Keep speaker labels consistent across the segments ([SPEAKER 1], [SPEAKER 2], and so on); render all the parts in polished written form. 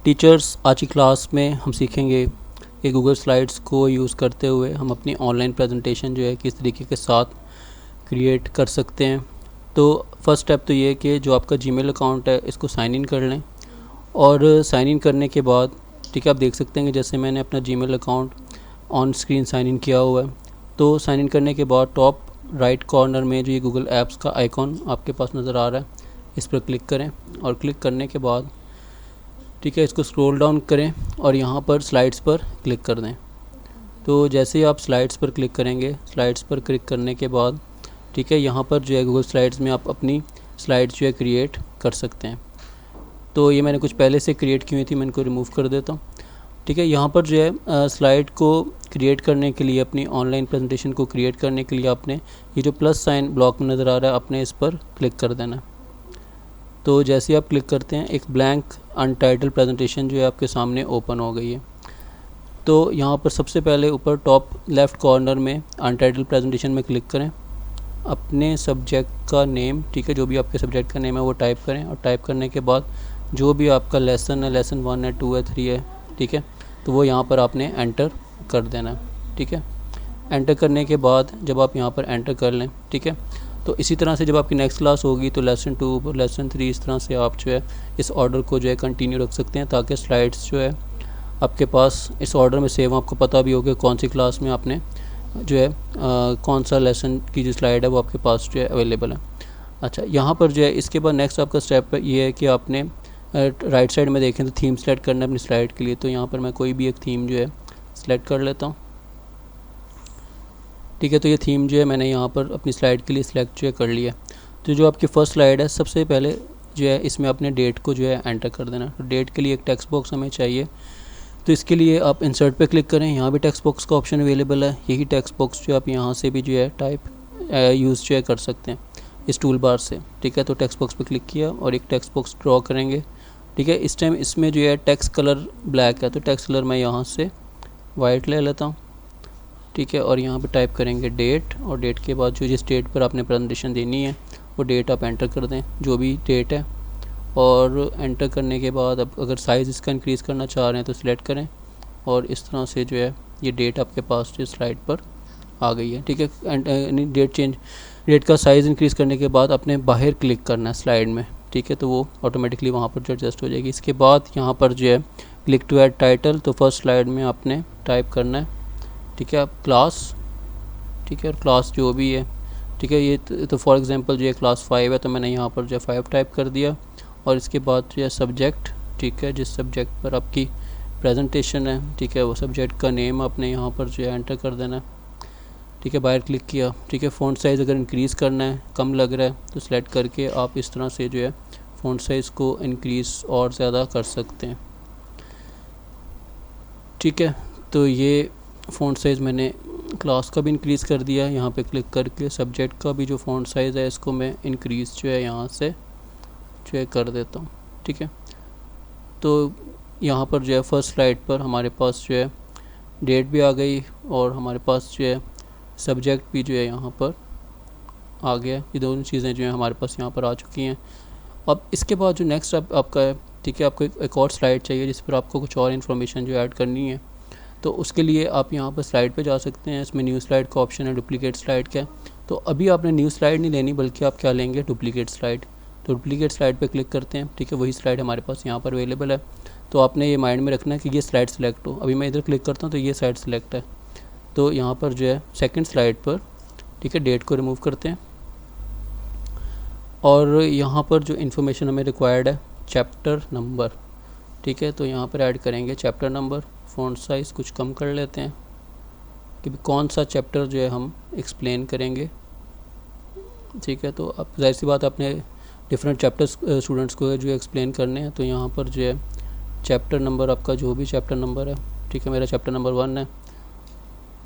[SPEAKER 1] Teachers, आज की class में हम सीखेंगे कि गूगल स्लाइड्स को यूज़ करते हुए हम अपनी ऑनलाइन प्रेजेंटेशन जो है किस तरीके के साथ क्रिएट कर सकते हैं। तो फर्स्ट स्टेप तो ये है कि जो आपका जीमेल अकाउंट है इसको साइन इन कर लें, और साइन इन करने के बाद ठीक है, आप देख सकते हैं कि जैसे मैंने अपना Gmail account on screen sign in किया हुआ है। तो साइन इन करने के बाद टॉप राइट कॉर्नर में जो ये गूगल ऐप्स का आइकॉन आपके पास नज़र आ रहा है, इस पर क्लिक करें, और क्लिक करने के बाद ठीक है इसको स्क्रॉल डाउन करें और यहाँ पर स्लाइड्स पर क्लिक कर दें। तो जैसे ही आप स्लाइड्स पर क्लिक करेंगे, स्लाइड्स पर क्लिक करने के बाद ठीक है यहाँ पर जो है गूगल स्लाइड्स में आप अपनी स्लाइड्स जो है क्रिएट कर सकते हैं। तो ये मैंने कुछ पहले से क्रिएट की हुई थी, मैं इनको रिमूव कर देता हूँ। ठीक है, यहाँ पर जो है स्लाइड को क्रिएट करने के लिए, अपनी ऑनलाइन प्रेजेंटेशन को क्रिएट करने के लिए आपने ये जो प्लस साइन ब्लॉक में नज़र आ रहा है, आपने इस पर क्लिक कर देना है। तो जैसे ही आप क्लिक करते हैं एक ब्लैंक अनटाइटल प्रेजेंटेशन जो है आपके सामने ओपन हो गई है। तो यहाँ पर सबसे पहले ऊपर टॉप लेफ़्ट कॉर्नर में अनटाइटल प्रेजेंटेशन में क्लिक करें, अपने सब्जेक्ट का नेम ठीक है, जो भी आपके सब्जेक्ट का नेम है वो टाइप करें, और टाइप करने के बाद जो भी आपका लेसन है, लेसन 1 है, 2 है, 3 है, ठीक है, तो वो यहाँ पर आपने एंटर कर देना है। ठीक है, एंटर करने के बाद जब आप यहाँ पर एंटर कर लें, ठीक है, तो इसी तरह से जब आपकी नेक्स्ट क्लास होगी तो लेसन 2, लेसन 3, इस तरह से आप जो है इस ऑर्डर को जो है कंटिन्यू रख सकते हैं, ताकि स्लाइड्स जो है आपके पास इस ऑर्डर में सेव, आपको पता भी होगा कौन सी क्लास में आपने जो है कौन सा लेसन की जो स्लाइड है वो आपके पास जो है अवेलेबल है। अच्छा, यहाँ पर जो है इसके बाद नेक्स्ट आपका स्टेप ये है कि आपने राइट साइड में देखें तो थीम सेलेक्ट करना है अपनी स्लाइड के लिए। तो यहाँ पर मैं कोई भी एक थीम जो है सेलेक्ट कर लेता हूँ। ठीक है, तो ये थीम जो है मैंने यहाँ पर अपनी स्लाइड के लिए सिलेक्ट जो है कर लिया। तो जो आपकी फ़र्स्ट स्लाइड है, सबसे पहले जो है इसमें अपने डेट को जो है एंटर कर देना। तो डेट के लिए एक टेक्स्ट बॉक्स हमें चाहिए, तो इसके लिए आप इंसर्ट पे क्लिक करें, यहाँ भी टेक्स्ट बॉक्स का ऑप्शन अवेलेबल है। यही टेक्स्ट बॉक्स जो आप यहाँ से भी जो है टाइप यूज़ जो है कर सकते हैं इस टूल बार से। ठीक है, तो टेक्स्ट बॉक्स पे क्लिक किया और एक टेक्स्ट बॉक्स ड्रॉ करेंगे। ठीक है, इस टाइम इसमें जो है टेक्स्ट कलर ब्लैक है, तो टेक्स्ट कलर मैं यहाँ से वाइट ले लेता हूँ। ठीक है, और यहाँ पे टाइप करेंगे डेट, और डेट के बाद जो जिस डेट पर आपने प्रेजेंटेशन देनी है वो डेट आप एंटर कर दें, जो भी डेट है। और एंटर करने के बाद अब अगर साइज़ इसका इंक्रीज़ करना चाह रहे हैं तो सिलेक्ट करें, और इस तरह से जो है ये डेट आपके पास जो स्लाइड पर आ गई है। ठीक है, डेट का साइज़ इंक्रीज़ करने के बाद आपने बाहर क्लिक करना है स्लाइड में। ठीक है, तो वो ऑटोमेटिकली वहाँ पर जो एडजस्ट हो जाएगी। इसके बाद यहाँ पर जो है क्लिक टू ऐड टाइटल, तो फर्स्ट स्लाइड में आपने टाइप करना है। ठीक है, आप क्लास, ठीक है, और क्लास जो भी है, ठीक है, ये तो फॉर एग्जांपल जो है क्लास 5 है, तो मैंने यहाँ पर जो है 5 टाइप कर दिया। और इसके बाद जो है सब्जेक्ट, ठीक है, जिस सब्जेक्ट पर आपकी प्रेजेंटेशन है, ठीक है, वो सब्जेक्ट का नेम आपने यहाँ पर जो है एंटर कर देना है। ठीक है, बाहर क्लिक किया। ठीक है, फ़ॉन्ट साइज़ अगर इंक्रीज़ करना है, कम लग रहा है, तो सिलेक्ट करके आप इस तरह से जो है फ़ॉन्ट साइज़ को इंक्रीज़ और ज़्यादा कर सकते हैं। ठीक है, तो ये फ़ॉन्ट साइज़ मैंने क्लास का भी इंक्रीज़ कर दिया। यहाँ पे क्लिक करके सब्जेक्ट का भी जो फ़ॉन्ट साइज़ है इसको मैं इंक्रीज़ जो है यहाँ से जो है कर देता हूँ। ठीक है, तो यहाँ पर जो है फर्स्ट स्लाइड पर हमारे पास जो है डेट भी आ गई, और हमारे पास जो है सब्जेक्ट भी जो है यहाँ पर आ गया। ये दोनों चीज़ें जो है हमारे पास यहाँ पर आ चुकी हैं। अब इसके बाद जो नेक्स्ट आपका है, ठीक है, आपको एक और स्लाइड चाहिए जिस पर आपको कुछ और इन्फॉर्मेशन जो ऐड करनी है। तो उसके लिए आप यहाँ पर स्लाइड पे जा सकते हैं। इसमें न्यू स्लाइड का ऑप्शन है, डुप्लीकेट स्लाइड का। तो अभी आपने न्यू स्लाइड नहीं लेनी, बल्कि आप क्या लेंगे, डुप्लीकेट स्लाइड। तो डुप्लीकेट स्लाइड पे क्लिक करते हैं। ठीक है, वही स्लाइड हमारे पास यहाँ पर अवेलेबल है। तो आपने ये माइंड में रखना है कि ये स्लाइड सेलेक्ट हो। अभी मैं इधर क्लिक करता हूँ तो ये स्लाइड सेलेक्ट है। तो यहाँ पर जो है सेकेंड स्लाइड पर, ठीक है, डेट को रिमूव करते हैं, और यहाँ पर जो इन्फॉर्मेशन हमें रिक्वायर्ड है, चैप्टर नंबर, ठीक है, तो यहाँ पर ऐड करेंगे चैप्टर नंबर। फ़ॉन्ट साइज़ कुछ कम कर लेते हैं कि कौन सा चैप्टर जो है हम एक्सप्लेन करेंगे। ठीक है, तो अब जाहिर सी बात आपने डिफरेंट चैप्टर्स स्टूडेंट्स को जो एक्सप्लेन करने हैं, तो यहाँ पर जो है चैप्टर नंबर, आपका जो भी चैप्टर नंबर है, ठीक है, मेरा चैप्टर नंबर 1 है।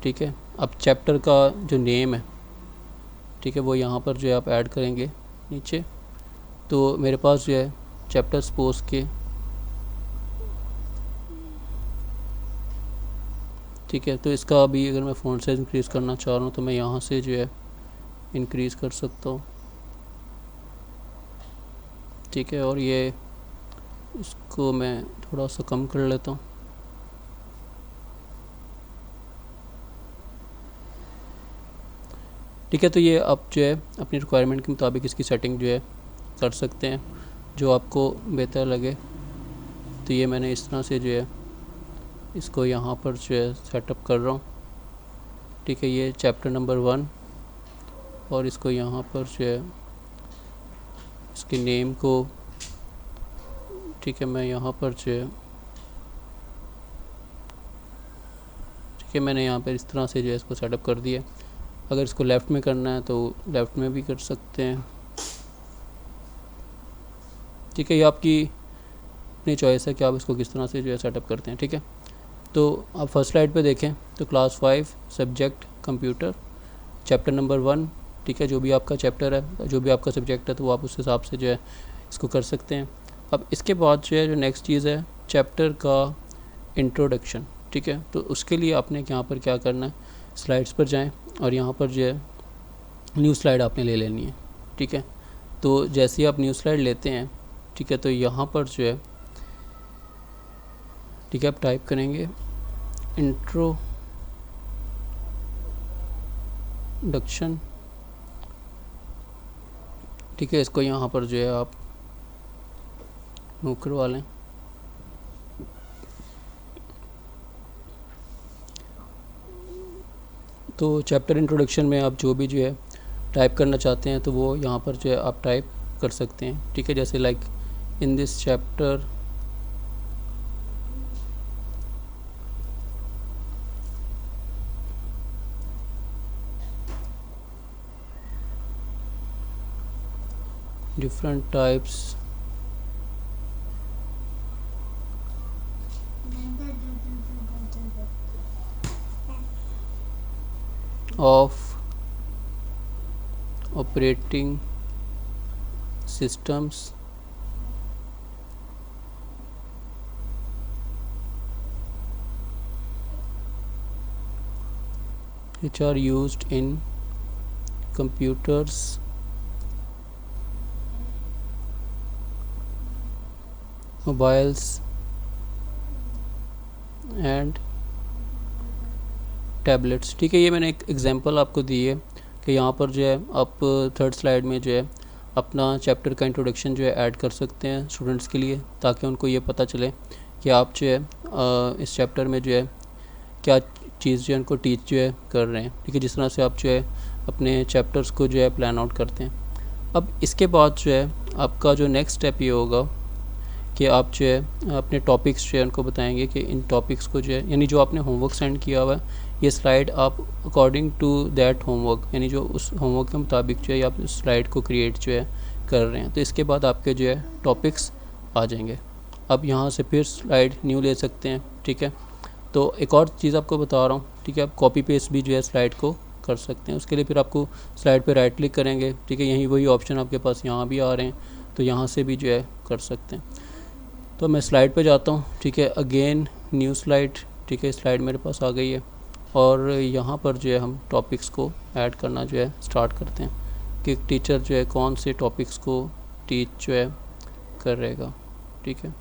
[SPEAKER 1] ठीक है, अब चैप्टर का जो नेम है, ठीक है, वो यहाँ पर जो है आप ऐड करेंगे नीचे। तो मेरे पास जो है चैप्टर सपोज के, ठीक है, तो इसका अभी अगर मैं फ़ॉन्ट साइज़ इंक्रीज़ करना चाह रहा हूँ तो मैं यहाँ से जो है इंक्रीज़ कर सकता हूँ। ठीक है, और ये इसको मैं थोड़ा सा कम कर लेता हूँ। ठीक है, तो ये आप जो है अपनी रिक्वायरमेंट के मुताबिक इसकी सेटिंग जो है कर सकते हैं, जो आपको बेहतर लगे। तो ये मैंने इस तरह से जो है इसको यहाँ पर जो है सेटअप कर रहा हूँ। ठीक है, ये चैप्टर नंबर 1, और इसको यहाँ पर जो है इसके नेम को, ठीक है, मैं यहाँ पर जो है, ठीक है, मैंने यहाँ पर इस तरह से जो है इसको सेटअप कर दिया। अगर इसको लेफ़्ट में करना है तो लेफ़्ट में भी कर सकते हैं। ठीक है, ये आपकी अपनी चॉइस है कि आप इसको किस तरह से जो है सेटअप करते हैं। ठीक है, तो आप फर्स्ट स्लाइड पे देखें तो class 5 subject computer chapter number 1। ठीक है, जो भी आपका चैप्टर है, जो भी आपका सब्जेक्ट है, तो वो आप उस हिसाब से जो है इसको कर सकते हैं। अब इसके बाद जो है जो नेक्स्ट चीज़ है चैप्टर का इंट्रोडक्शन। ठीक है, तो उसके लिए आपने यहाँ पर क्या करना है, स्लाइड्स पर जाएं और यहाँ पर जो है न्यू स्लाइड आपने ले लेनी है। ठीक है, तो जैसे ही आप न्यू स्लाइड लेते हैं, ठीक है, तो यहाँ पर जो है, ठीक है, आप टाइप करेंगे इंट्रोडक्शन। ठीक है, इसको यहाँ पर जो है आप मूव करवा लें। तो चैप्टर इंट्रोडक्शन में आप जो भी जो है टाइप करना चाहते हैं तो वो यहाँ पर जो है आप टाइप कर सकते हैं। ठीक है, जैसे like in this chapter different types of operating systems which are used in computers, mobiles and tablets. ठीक है, ये मैंने एक एग्जांपल आपको दी है कि यहाँ पर जो है आप थर्ड स्लाइड में जो है अपना चैप्टर का इंट्रोडक्शन जो है ऐड कर सकते हैं स्टूडेंट्स के लिए, ताकि उनको ये पता चले कि आप जो है इस चैप्टर में जो है क्या चीज़ जो है उनको टीच जो है कर रहे हैं। ठीक है, जिस तरह से आप जो है अपने चैप्टर्स को जो है प्लान आउट करते हैं। अब इसके बाद जो है आपका जो नेक्स्ट स्टेप ये होगा कि आप जो है अपने टॉपिक्स जो है उनको बताएंगे कि इन टॉपिक्स को जो है, यानी जो आपने होमवर्क सेंड किया हुआ है, ये स्लाइड आप अकॉर्डिंग टू दैट होमवर्क, यानी जो उस होमवर्क के मुताबिक जो है आप उस स्लाइड को क्रिएट जो है कर रहे हैं। तो इसके बाद आपके जो है टॉपिक्स आ जाएंगे। अब यहाँ से फिर स्लाइड न्यू ले सकते हैं। ठीक है, तो एक और चीज़ आपको बता रहा हूँ। ठीक है, आप कॉपी पेस्ट भी जो है स्लाइड को कर सकते हैं। उसके लिए फिर आपको स्लाइड पे राइट क्लिक करेंगे। ठीक है, यही वही ऑप्शन आपके पास यहाँ भी आ रहे हैं, तो यहाँ से भी जो है कर सकते हैं। तो मैं स्लाइड पे जाता हूँ। ठीक है, अगेन न्यू स्लाइड। ठीक है, स्लाइड मेरे पास आ गई है और यहाँ पर जो है हम टॉपिक्स को ऐड करना जो है स्टार्ट करते हैं कि टीचर जो है कौन से टॉपिक्स को टीच जो है कर रहेगा। ठीक है,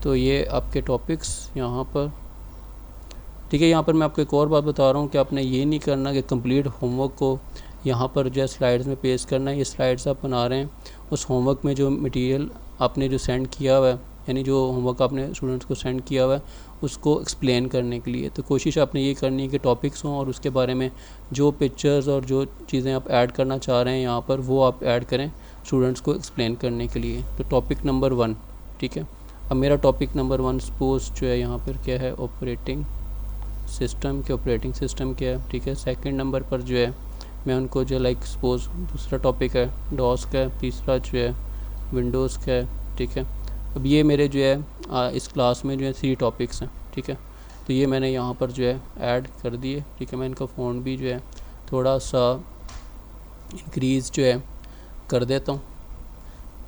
[SPEAKER 1] तो ये आपके टॉपिक्स यहाँ पर। ठीक है, यहाँ पर मैं आपको एक और बात बता रहा हूँ कि आपने ये नहीं करना कि कंप्लीट होमवर्क को यहाँ पर जो है स्लाइड्स में पेस्ट करना है। ये स्लाइड्स आप बना रहे हैं, उस होमवर्क में जो मटेरियल आपने जो सेंड किया हुआ है, यानी जो होमवर्क आपने स्टूडेंट्स को सेंड किया हुआ है, उसको एक्सप्लेन करने के लिए। तो कोशिश आपने ये करनी है कि टॉपिक्स हों और उसके बारे में जो पिक्चर्स और जो चीज़ें आप ऐड करना चाह रहे हैं यहाँ पर, वो आप ऐड करें स्टूडेंट्स को एक्सप्लेन करने के लिए। तो टॉपिक नंबर 1। ठीक है, अब मेरा टॉपिक नंबर 1 सपोज जो है यहाँ पर क्या है, ऑपरेटिंग सिस्टम के ऑपरेटिंग सिस्टम क्या है। ठीक है, सेकंड नंबर पर जो है मैं उनको जो लाइक सपोज दूसरा टॉपिक है डॉस का है, तीसरा जो है विंडोज़ का है। ठीक है, अब ये मेरे जो है इस क्लास में जो है 3 टॉपिक्स हैं। ठीक है, तो ये मैंने यहाँ पर जो है ऐड कर दिए। ठीक है, मैं इनका फ़ॉन्ट भी जो है थोड़ा सा इंक्रीज़ जो है कर देता हूँ।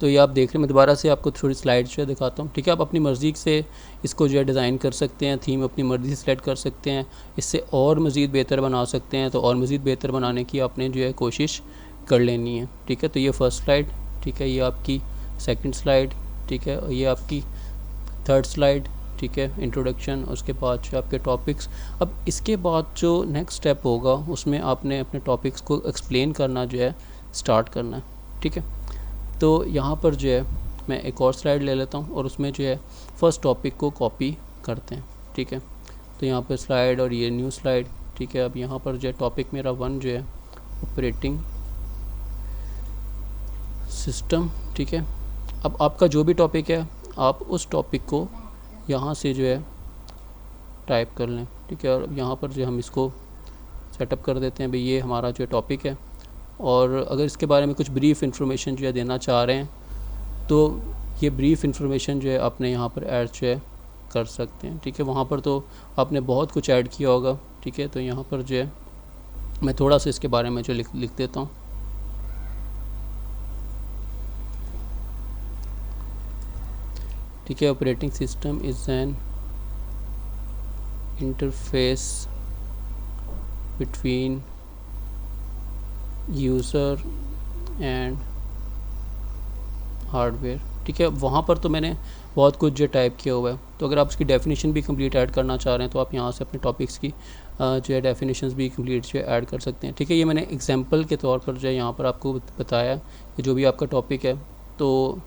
[SPEAKER 1] तो ये आप देख रहे हैं, मैं दोबारा से आपको थोड़ी स्लाइड जो है दिखाता हूँ। ठीक है, आप अपनी मर्ज़ी से इसको जो है डिज़ाइन कर सकते हैं, थीम अपनी मर्ज़ी से सेलेक्ट कर सकते हैं, इससे और मज़ीद बेहतर बना सकते हैं। तो और मज़ीद बेहतर बनाने की आपने जो है कोशिश कर लेनी है। ठीक है, तो ये फर्स्ट स्लाइड। ठीक है, ये आपकी सेकंड स्लाइड। ठीक है। और ये आपकी थर्ड स्लाइड, ठीक है, इंट्रोडक्शन, उसके बाद जो आपके टॉपिक्स। अब इसके बाद जो नेक्स्ट स्टेप होगा उसमें आपने अपने टॉपिक्स को एक्सप्लेन करना जो है स्टार्ट करना है, ठीक है। तो यहाँ पर जो है मैं एक और स्लाइड ले लेता हूँ और उसमें जो है फर्स्ट टॉपिक को कॉपी करते हैं, ठीक है। तो यहाँ पर स्लाइड और ये न्यू स्लाइड, ठीक है। अब यहाँ पर जो है टॉपिक मेरा 1 जो है ऑपरेटिंग सिस्टम, ठीक है। अब आपका जो भी टॉपिक है आप उस टॉपिक को यहाँ से जो है टाइप कर लें, ठीक है। और यहाँ पर जो हम इसको सेटअप कर देते हैं भाई ये हमारा जो टॉपिक है। और अगर इसके बारे में कुछ ब्रीफ इन्फॉर्मेशन जो है देना चाह रहे हैं तो ये ब्रीफ इन्फॉर्मेशन जो है आपने यहाँ पर ऐड जो है कर सकते हैं, ठीक है। वहाँ पर तो आपने बहुत कुछ ऐड किया होगा, ठीक है। तो यहाँ पर जो है मैं थोड़ा सा इसके बारे में जो लिख देता हूँ, ठीक है। Operating system is an interface between user and hardware, ठीक है। वहाँ पर तो मैंने बहुत कुछ जो टाइप किया हुआ है। तो अगर आप उसकी डेफिनेशन भी कंप्लीट ऐड करना चाह रहे हैं तो आप यहाँ से अपने टॉपिक्स की जो है डेफिनेशंस भी कंप्लीट जो है ऐड कर सकते हैं, ठीक है। ये मैंने एग्जांपल के तौर पर जो है यहाँ पर आपको बताया कि जो भी आपका टॉपिक है। तो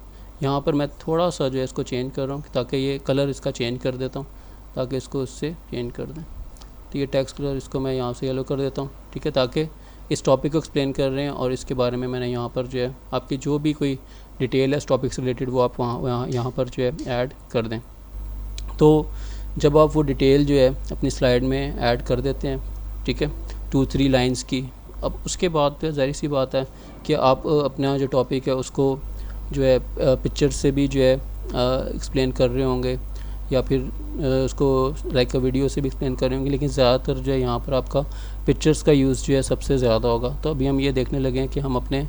[SPEAKER 1] यहाँ पर मैं थोड़ा सा जो है इसको चेंज कर रहा हूँ ताकि ये कलर इसका चेंज कर देता हूँ ताकि इसको इससे चेंज कर दें। तो ये टेक्स्ट कलर इसको मैं यहाँ से येलो कर देता हूँ, ठीक है, ताकि इस टॉपिक को एक्सप्लेन कर रहे हैं और इसके बारे में मैंने यहाँ पर जो है आपकी जो भी कोई डिटेल है इस टॉपिक से रिलेटेड वो आप वहाँ यहाँ पर जो है ऐड कर दें। तो जब आप वो डिटेल जो है अपनी स्लाइड में ऐड कर देते हैं, ठीक है, 2-3 लाइंस की, अब उसके बाद फिर ज़ाहिर सी बात है कि आप अपना जो टॉपिक है उसको जो है पिक्चर से भी जो है एक्सप्लेन कर रहे होंगे या फिर उसको लाइक वीडियो से भी एक्सप्लेन कर रहे होंगे, लेकिन ज़्यादातर जो है यहाँ पर आपका पिक्चर्स का यूज़ जो है सबसे ज़्यादा होगा। तो अभी हम ये देखने लगे हैं कि हम अपने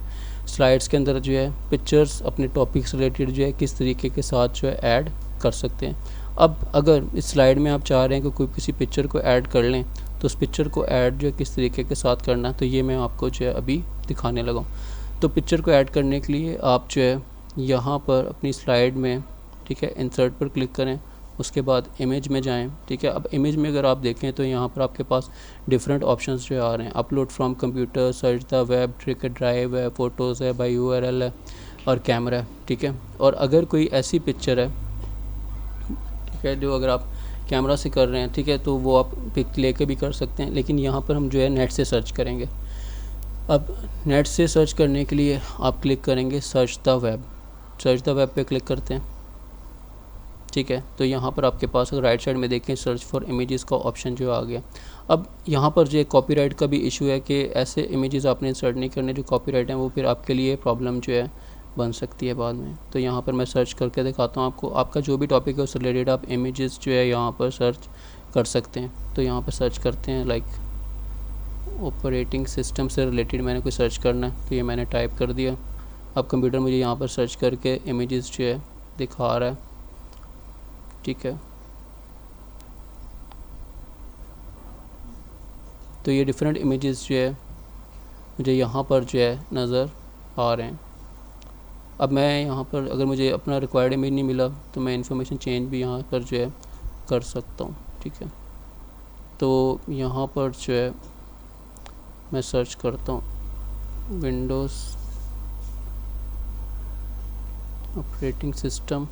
[SPEAKER 1] स्लाइड्स के अंदर जो है पिक्चर्स अपने टॉपिक से रिलेटेड जो है किस तरीके के साथ जो है ऐड कर सकते हैं। अब अगर इस स्लाइड में आप चाह रहे हैं कि कोई किसी पिक्चर को ऐड कर लें तो उस पिक्चर को ऐड जो है किस तरीके के साथ करना है तो ये मैं आपको जो है अभी दिखाने लगा हूँ। तो पिक्चर को ऐड करने के लिए आप जो है यहाँ पर अपनी स्लाइड में, ठीक है, इंसर्ट पर क्लिक करें, उसके बाद इमेज में जाएं, ठीक है। अब इमेज में अगर आप देखें तो यहाँ पर आपके पास डिफरेंट ऑप्शंस जो आ रहे हैं, upload from computer, search the web, ठीक है, ड्राइव है, फ़ोटोज़ है, बाई URL है और कैमरा है, ठीक है। और अगर कोई ऐसी पिक्चर है, ठीक है, जो अगर आप कैमरा से कर रहे हैं, ठीक है, तो वो आप पिक लेके भी कर सकते हैं, लेकिन यहाँ पर हम जो है नेट से सर्च करेंगे। अब नेट से सर्च करने के लिए आप क्लिक करेंगे search the web, search the web पे क्लिक करते हैं, ठीक है। तो यहाँ पर आपके पास अगर राइट साइड में देखें सर्च फॉर इमेजेस का ऑप्शन जो आ गया। अब यहाँ पर जो कॉपीराइट का भी इशू है कि ऐसे इमेजेस आपने इंसर्ट नहीं करने जो कॉपीराइट हैं, वो फिर आपके लिए प्रॉब्लम जो है बन सकती है बाद में। तो यहाँ पर मैं सर्च करके दिखाता हूँ आपको, आपका जो भी टॉपिक है उससे रिलेटेड आप इमेजेस जो है यहाँ पर सर्च कर सकते हैं। तो यहाँ पर सर्च करते हैं लाइक ऑपरेटिंग सिस्टम से रिलेटेड मैंने कोई सर्च करना है तो ये मैंने टाइप कर दिया। अब कंप्यूटर मुझे यहाँ पर सर्च करके इमेजेस जो है दिखा रहा है, ठीक है। तो ये डिफरेंट इमेजेस जो है मुझे यहाँ पर जो है नज़र आ रहे हैं। अब मैं यहाँ पर अगर मुझे अपना रिक्वायर्ड इमेज नहीं मिला तो मैं इन्फॉर्मेशन चेंज भी यहाँ पर जो है कर सकता हूँ, ठीक है। तो यहाँ पर जो है मैं सर्च करता हूँ विंडोज़ ऑपरेटिंग सिस्टम,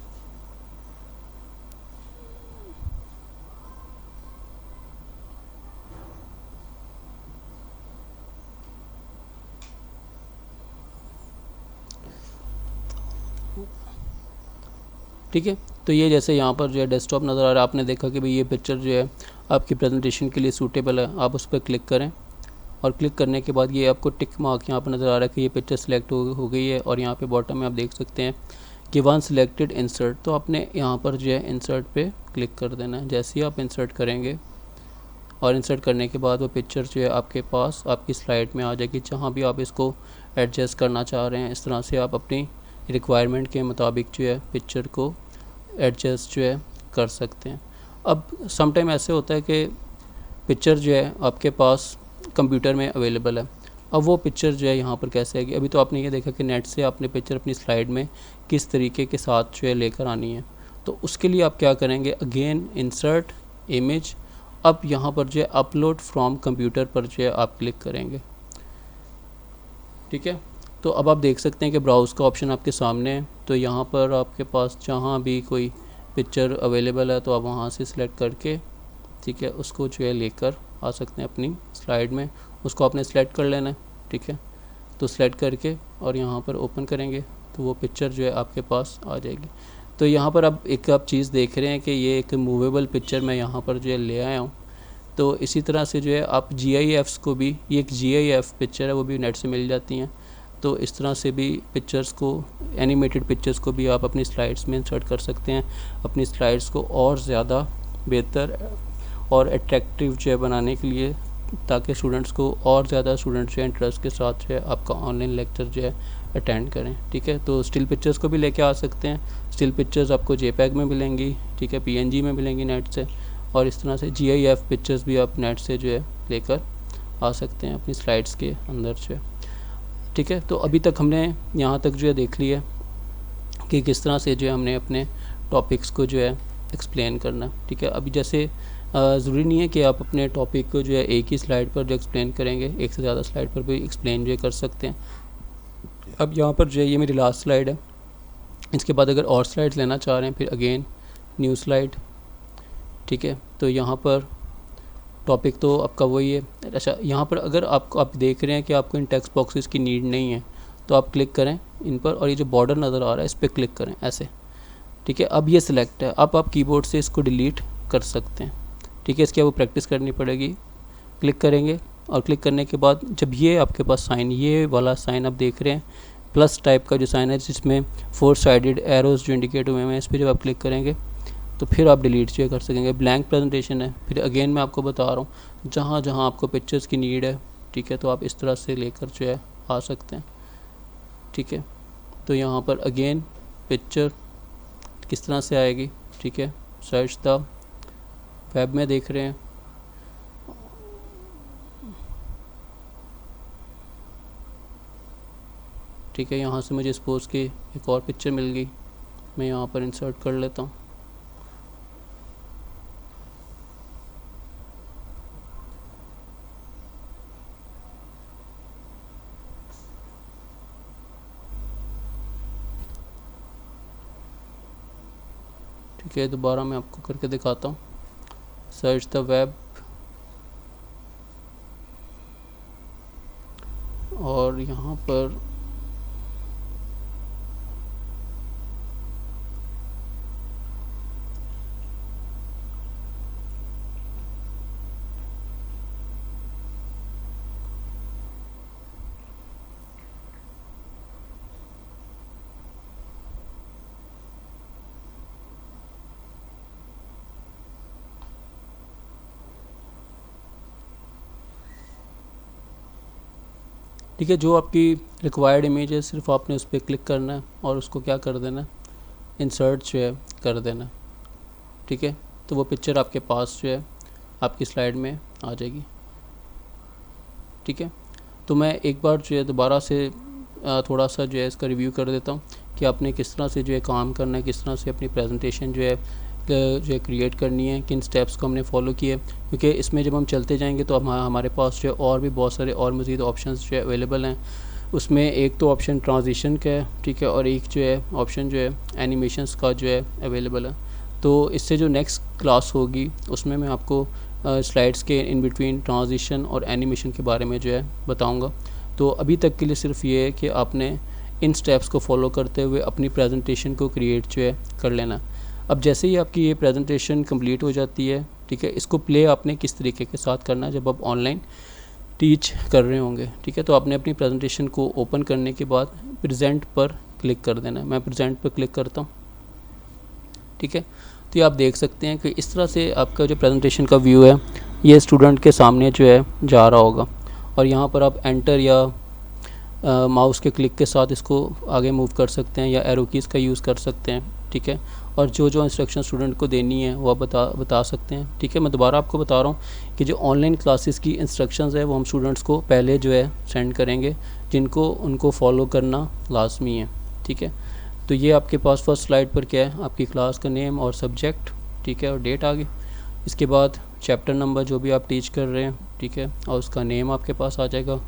[SPEAKER 1] ठीक है। तो ये जैसे यहाँ पर जो है डेस्कटॉप नज़र आ रहा है, आपने देखा कि भाई ये पिक्चर जो है आपकी प्रेजेंटेशन के लिए सूटेबल है, आप उस पर क्लिक करें और क्लिक करने के बाद ये आपको टिक मार्क यहाँ पर नज़र आ रहा है कि ये पिक्चर सेलेक्ट हो गई है। और यहाँ पे बॉटम में आप देख सकते हैं कि वन सिलेक्टेड इंसर्ट, तो आपने यहाँ पर जो है इंसर्ट पे क्लिक कर देना है। जैसे ही आप इंसर्ट करेंगे और इंसर्ट करने के बाद वो पिक्चर जो है आपके पास आपकी स्लाइड में आ जाएगी, जहाँ भी आप इसको एडजस्ट करना चाह रहे हैं। इस तरह से आप अपनी रिक्वायरमेंट के मुताबिक जो है पिक्चर को एडजस्ट जो है कर सकते हैं। अब समटाइम ऐसे होता है कि पिक्चर जो है आपके पास कंप्यूटर में अवेलेबल है अब वो पिक्चर जो है यहाँ पर कैसे आएगी। अभी तो आपने ये देखा कि नेट से आपने पिक्चर अपनी स्लाइड में किस तरीके के साथ जो है लेकर आनी है। तो उसके लिए आप क्या करेंगे, अगेन इंसर्ट इमेज, अब यहाँ पर जो है अपलोड फ्रॉम कंप्यूटर पर जो है आप क्लिक करेंगे। ठीक है, तो अब आप देख सकते हैं कि ब्राउज़ का ऑप्शन आपके सामने है। तो यहाँ पर आपके पास जहाँ भी कोई पिक्चर अवेलेबल है तो आप वहाँ से सिलेक्ट करके, ठीक है, उसको जो है लेकर आ सकते हैं अपनी स्लाइड में। उसको आपने सेलेक्ट कर लेना है। ठीक है, तो सेलेक्ट करके और यहाँ पर ओपन करेंगे तो वो पिक्चर जो है आपके पास आ जाएगी। तो यहाँ पर अब एक आप चीज़ देख रहे हैं कि ये एक मूवेबल पिक्चर मैं यहाँ पर जो है ले आया हूँ। तो इसी तरह से जो है आप GIFs को भी, ये एक GIF पिक्चर है, वो भी नेट से मिल जाती हैं। तो इस तरह से भी पिक्चर्स को, एनिमेटेड पिक्चर्स को भी आप अपनी स्लाइड्स में इंसर्ट कर सकते हैं, अपनी स्लाइड्स को और ज़्यादा बेहतर और अट्रैक्टिव जो है बनाने के लिए, ताकि स्टूडेंट्स को और ज़्यादा स्टूडेंट्स जो है इंटरेस्ट के साथ जो है आपका ऑनलाइन लेक्चर जो है अटेंड करें। ठीक है, तो स्टिल पिक्चर्स को भी लेके आ सकते हैं। स्टिल पिक्चर्स आपको JPEG में मिलेंगी, ठीक है, PNG में मिलेंगी नेट से, और इस तरह से GIF पिक्चर्स भी आप नेट से जो है लेकर आ सकते हैं अपनी स्लाइड्स के अंदर जो है। ठीक है, तो अभी तक हमने यहाँ तक जो है देख लिया कि किस तरह से जो है हमने अपने टॉपिक्स को जो है एक्सप्लेन करना। ठीक है, अभी जैसे ज़रूरी नहीं है कि आप अपने टॉपिक को जो है एक ही स्लाइड पर जो एक्सप्लेन करेंगे, एक से ज़्यादा स्लाइड पर भी एक्सप्लेन जो है कर सकते हैं। अब यहाँ पर जो है ये मेरी लास्ट स्लाइड है। इसके बाद अगर और स्लाइड्स लेना चाह रहे हैं, फिर अगेन न्यू स्लाइड। ठीक है, तो यहाँ पर टॉपिक तो आपका वही है। अच्छा, यहाँ पर अगर आप देख रहे हैं कि आपको इन टेक्स्ट बॉक्सेस की नीड नहीं है तो आप क्लिक करें इन पर, और ये जो बॉर्डर नज़र आ रहा है इस पर क्लिक करें ऐसे। ठीक है, अब ये सिलेक्ट है। अब आप कीबोर्ड से इसको डिलीट कर सकते हैं। ठीक है, इसकी आपको प्रैक्टिस करनी पड़ेगी। क्लिक करेंगे और क्लिक करने के बाद जब ये आपके पास साइन, ये वाला साइन आप देख रहे हैं प्लस टाइप का जो साइन है जिसमें 4 साइडेड एरोज़ जो इंडिकेट हुए हैं, इस पर जब आप क्लिक करेंगे तो फिर आप डिलीट जो कर सकेंगे। ब्लैंक प्रेजेंटेशन है। फिर अगेन मैं आपको बता रहा हूँ, जहाँ जहाँ आपको पिक्चर्स की नीड है, ठीक है, तो आप इस तरह से लेकर जो है आ सकते हैं। ठीक है, तो यहाँ पर अगेन पिक्चर किस तरह से आएगी। ठीक है, सर्च द वेब में देख रहे हैं। ठीक है, यहाँ से मुझे सपोज की एक और पिक्चर मिल गई, मैं यहाँ पर इंसर्ट कर लेता हूँ। ठीक है, दोबारा मैं आपको करके दिखाता हूँ। सर्च द वेब, और यहाँ पर ठीक है, जो आपकी रिक्वायर्ड इमेज है सिर्फ आपने उस पर क्लिक करना है और उसको क्या कर देना है, इंसर्ट जो है कर देना है। ठीक है, तो वो पिक्चर आपके पास जो है आपकी स्लाइड में आ जाएगी। ठीक है, तो मैं एक बार जो है दोबारा से थोड़ा सा जो है इसका रिव्यू कर देता हूँ कि आपने किस तरह से जो है काम करना है, किस तरह से अपनी प्रेजेंटेशन जो है क्रिएट करनी है, किन स्टेप्स को हमने फॉलो किए। क्योंकि इसमें जब हम चलते जाएंगे तो हमारे पास जो है और भी बहुत सारे और मज़ीद ऑप्शंस जो है अवेलेबल हैं। उसमें एक तो ऑप्शन ट्रांजिशन का है, ठीक है, और एक जो है ऑप्शन जो है एनिमेशंस का जो है अवेलेबल है। तो इससे जो नेक्स्ट क्लास होगी उसमें मैं आपको स्लाइड्स के इन बिटवीन ट्रांजिशन और एनिमेशन के बारे में जो है बताऊँगा। तो अभी तक के लिए सिर्फ ये है कि आपने इन स्टेप्स को फॉलो करते हुए अपनी प्रेजेंटेशन को क्रिएट जो है कर लेना। अब जैसे ही आपकी ये प्रेजेंटेशन कंप्लीट हो जाती है, ठीक है, इसको प्ले आपने किस तरीके के साथ करना है जब आप ऑनलाइन टीच कर रहे होंगे। ठीक है, तो आपने अपनी प्रेजेंटेशन को ओपन करने के बाद प्रेजेंट पर क्लिक कर देना है। मैं प्रेजेंट पर क्लिक करता हूँ। ठीक है, तो ये आप देख सकते हैं कि इस तरह से आपका जो प्रेजेंटेशन का व्यू है ये स्टूडेंट के सामने जो है जा रहा होगा, और यहाँ पर आप एंटर या माउस के क्लिक के साथ इसको आगे मूव कर सकते हैं या एरो कीज़ का यूज़ कर सकते हैं। ठीक है, और जो जो इंस्ट्रक्शन स्टूडेंट को देनी है वो आप बता सकते हैं। ठीक है, मैं दोबारा आपको बता रहा हूँ कि जो ऑनलाइन क्लासेस की इंस्ट्रक्शंस है वो हम स्टूडेंट्स को पहले जो है सेंड करेंगे, जिनको उनको फॉलो करना लाजमी है। ठीक है, तो ये आपके पास फर्स्ट स्लाइड पर क्या है, आपकी क्लास का नेम और सब्जेक्ट, ठीक है, और डेट आ गई। इसके बाद चैप्टर नंबर जो भी आप टीच कर रहे हैं, ठीक है, और उसका नेम आपके पास आ जाएगा।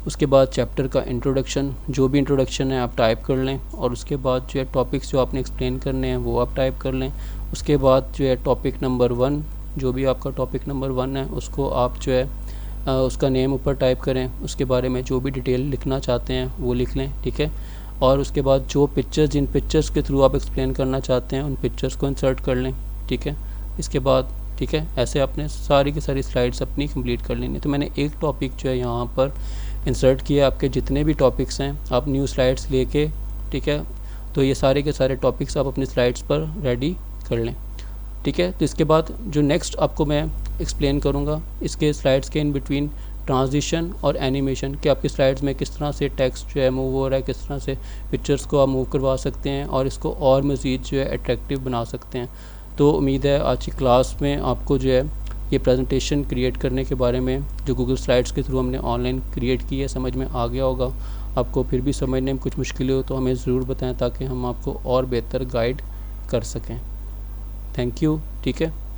[SPEAKER 1] उसके बाद चैप्टर का इंट्रोडक्शन, जो भी इंट्रोडक्शन है आप टाइप कर लें, और उसके बाद जो है टॉपिक्स जो आपने एक्सप्लेन करने हैं वो आप टाइप कर लें। उसके बाद जो है टॉपिक नंबर 1, जो भी आपका टॉपिक नंबर 1 है उसको आप जो है उसका नेम ऊपर टाइप करें, उसके बारे में जो भी डिटेल लिखना चाहते हैं वो लिख लें। ठीक है, और उसके बाद जो पिक्चर्स, जिन पिक्चर्स के थ्रू आप एक्सप्लेन करना चाहते हैं उन पिक्चर्स को इंसर्ट कर लें। ठीक है, इसके बाद ठीक है, ऐसे आपने सारी की सारी स्लाइड्स अपनी कंप्लीट कर लेनी। तो मैंने एक टॉपिक जो है यहाँ पर इंसर्ट किया, आपके जितने भी टॉपिक्स हैं आप न्यू स्लाइड्स लेके, ठीक है, तो ये सारे के सारे टॉपिक्स आप अपनी स्लाइड्स पर रेडी कर लें। ठीक है, तो इसके बाद जो नेक्स्ट आपको मैं एक्सप्लेन करूँगा, इसके स्लाइड्स के इन बिटवीन ट्रांजिशन और एनिमेशन, कि आपकी स्लाइड्स में किस तरह से टेक्स्ट जो है मूव हो रहा है, किस तरह से पिक्चर्स को आप मूव करवा सकते हैं और इसको और मज़ीद जो है अट्रैक्टिव बना सकते हैं। तो उम्मीद है आज की क्लास में आपको जो है ये प्रेजेंटेशन क्रिएट करने के बारे में जो गूगल स्लाइड्स के थ्रू हमने ऑनलाइन क्रिएट की है समझ में आ गया होगा। आपको फिर भी समझने में कुछ मुश्किल हो तो हमें ज़रूर बताएं ताकि हम आपको और बेहतर गाइड कर सकें। Thank you. ठीक है।